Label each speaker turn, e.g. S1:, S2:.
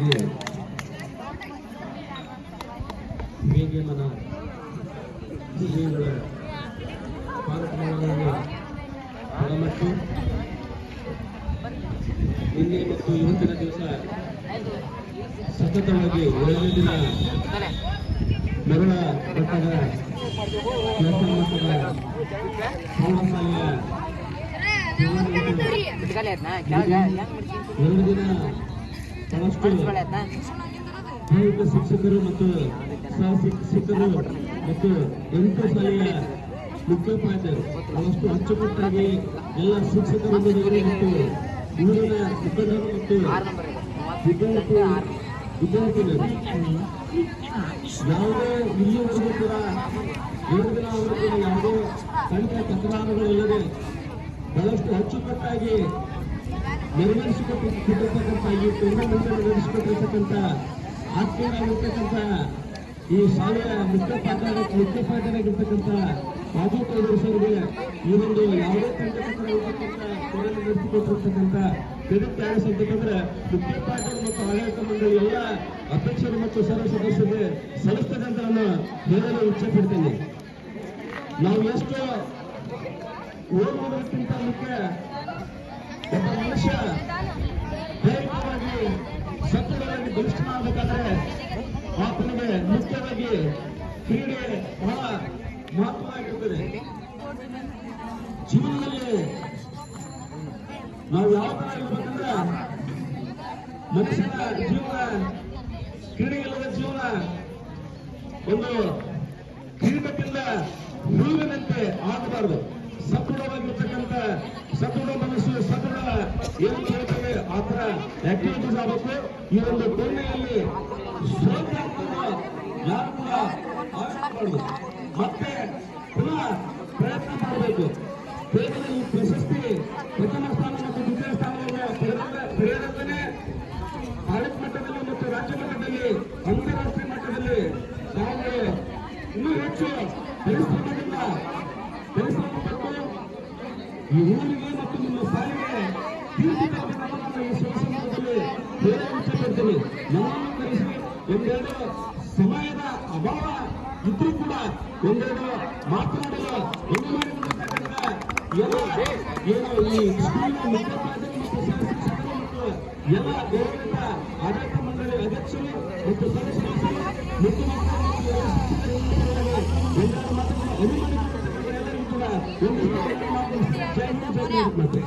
S1: ಶಾಲೆಯಲ್ಲಿ ಹೇಗೆ ಮನ ಶ್ರೀಗಳ ಕಾರ್ಯಕ್ರಮಗಳನ್ನು ಒಳಮಟ್ಟು ನಿನ್ನೆ ಮತ್ತು ಇವತ್ತಿನ ದಿವಸ ಸತತವಾಗಿ 7ನೇ ದಿನ ಮರಳ ಮಟ್ಟದ ಮಟ್ಟದ ಪ್ರೌಢಶಾಲೆಯ 2 ದಿನ ಬಹಳಷ್ಟು ದೈಹಿಕ ಶಿಕ್ಷಕರು ಮತ್ತು ಸಹ ಶಿಕ್ಷಕರು ಮತ್ತು 8 ಶಾಲೆಯ ಮುಖ್ಯೋಪಾಧ್ಯಾಯರು ಬಹಳಷ್ಟು ಅಚ್ಚುಕಟ್ಟಾಗಿ ಎಲ್ಲ ಶಿಕ್ಷಕರೊಂದಿಗೆ ಮತ್ತು ಊರಿನ ಮುಖಂಡರು ಮತ್ತು ವಿದ್ಯಾರ್ಥಿಗಳು ಯಾವುದೇ ಇಲ್ಲಿವರೆಗೂ ಕೂಡ 7 ದಿನ ಅವರು ಕೂಡ ಯಾವುದೇ ಸಣ್ಣ ತಕರಾರುಗಳಿಲ್ಲದೆ ಬಹಳಷ್ಟು ಅಚ್ಚುಕಟ್ಟಾಗಿ ನಿರ್ವಹಿಸಿಕೊಟ್ಟಿರ್ತಕ್ಕಂಥ ಈ ಟೂರ್ನಮೆಂಟ್ ನಡೆಸಿಕೊಟ್ಟಿರ್ತಕ್ಕಂಥ ಆತ್ಮೀಯರಾಗಿರ್ತಕ್ಕಂಥ ಈ ಶಾಲೆಯ ಮುಖ್ಯೋಪಾಧ್ಯಾಯರಾಗಿರ್ತಕ್ಕಂಥ ಬಾಜು ಕೈಗೂರಿಸೋರಿಗೆ ಈ ಒಂದು ಯಾವುದೇ ತಂಡಕರ್ತರಾಗಿರ್ತಕ್ಕಂಥ ಟೂರ್ನಮೆಂಟ್ ನಡೆಸಿಕೊಟ್ಟಿರ್ತಕ್ಕಂಥ ಕ್ರೆಡಿಟ್ ಯಾರು ಅಂತಂದ್ರೆ ಮುಖ್ಯೋಪಾಧ್ಯಾಯರು ಮತ್ತು ಆಡಳಿತ ಮಂಡಳಿ ಎಲ್ಲ ಅಧ್ಯಕ್ಷರು ಮತ್ತು ಸರ್ವ ಸದಸ್ಯರಿಗೆ ಸಲ್ಲಿಸ್ತದೆ ಅಂತ ನಾನು ಹೇಳಲು ಇಚ್ಛೆ ಪಡ್ತೇನೆ. ನಾವು ಎಷ್ಟು ಓದುವುದಕ್ಕಿಂತ ಮುಖ್ಯ ಒಬ್ಬ ಮನುಷ್ಯ ದೈಹಿಕವಾಗಿ ಸದೃಢವಾಗಿ ಬಲಿಷ್ಠನಾಗಬೇಕಾದ್ರೆ ಆತನಿಗೆ ಮುಖ್ಯವಾಗಿ ಕ್ರೀಡೆ ಬಹಳ ಮಹತ್ವವಾಗಿರುತ್ತದೆ. ಜೀವನದಲ್ಲಿ ನಾವು ಯಾವ ತರ ಇರ್ಬೇಕಂದ್ರೆ ಮನುಷ್ಯನ ಜೀವನ ಕ್ರೀಡೆಯಿಲ್ಲದ ಜೀವನ ಒಂದು ಕ್ರೀಡಕ್ಕಿಂತ ಹುಳುವಿನಂತೆ ಆಗಬಾರದು. ಸದೃಢವಾಗಿರ್ತಕ್ಕಂಥ ಸದೃಢ ಮನಸ್ಸು ಸದೃಢ ಏನು ಹೇಳ್ತೇವೆ ಆ ತರ ಆಕ್ಟಿವಿಟೀಸ್ ಆಗಬೇಕು. ಈ ಒಂದು ಟೂರ್ನಿಯಲ್ಲಿ ಯಾರು ಕೂಡ ಆಗಬಾರದು. ಮತ್ತೆ ಪುನಃ ಪ್ರಯತ್ನ ಮಾಡಬೇಕು. ಕೇವಲ ಈ ಪ್ರಶಸ್ತಿ ಪ್ರಥಮ ಸ್ಥಾನ ಮತ್ತು ದ್ವಿತೀಯ ಸ್ಥಾನವನ್ನು ಪಡೆಯದಂತೆ ತಾಲೂಕು ಮಟ್ಟದಲ್ಲಿ ಮತ್ತು ರಾಜ್ಯ ಮಟ್ಟದಲ್ಲಿ ಅಂತಾರಾಷ್ಟ್ರೀಯ ಮಟ್ಟದಲ್ಲಿ ನಾವು ಇನ್ನೂ ಹೆಚ್ಚು ಪರಿಶ್ರಮದಿಂದ ಪರಿಶ್ರಮ ಪಟ್ಟು ಈ ಊರಿಗೆ ಮತ್ತು ನಿಮ್ಮ ಶಾಲೆಗೆ ಕೀರ್ತಿ ತರಬೇಕನ್ನೋದನ್ನು ಈ ಸಂದರ್ಭದಲ್ಲಿ ಇಚ್ಛೆಪಡ್ತೀನಿ. ನಮ್ಮನ್ನು ಕರೆಸಿ ಒಂದೆರಡು ಸಮಯದ ಅಭಾವ ಇದ್ರೂ ಕೂಡ ಒಂದೆರಡು ಮಾತನಾಡಲು ಒಂದು ಮಾಡಿಕೊಂಡಿರ್ತಕ್ಕಂಥ ಏನು ಈ ಸ್ಕೂಲಿನ ಮುಖ್ಯೋಪಾಧ್ಯಾಯರು ಮತ್ತು ಸಹ ಶಿಕ್ಷಕರು ಮತ್ತು ಎಲ್ಲ ಗೌರವಿತ ಆಡಳಿತ ಮಂಡಳಿ ಅಧ್ಯಕ್ಷರು ಮತ್ತು ಸದಸ್ಯರು ಮುಖ್ಯ ಒಂದೆರಡು ಮಾತುಗಳನ್ನು ಅನುಮಾನಿಸಿರ್ತಕ್ಕಂಥ ಎಲ್ಲರಿಗೂ ಕೂಡ ಒಂದು ಜೈ ಹಿಂದ್ ಜೈ ಭಾರತ್ ಮಾತೆ.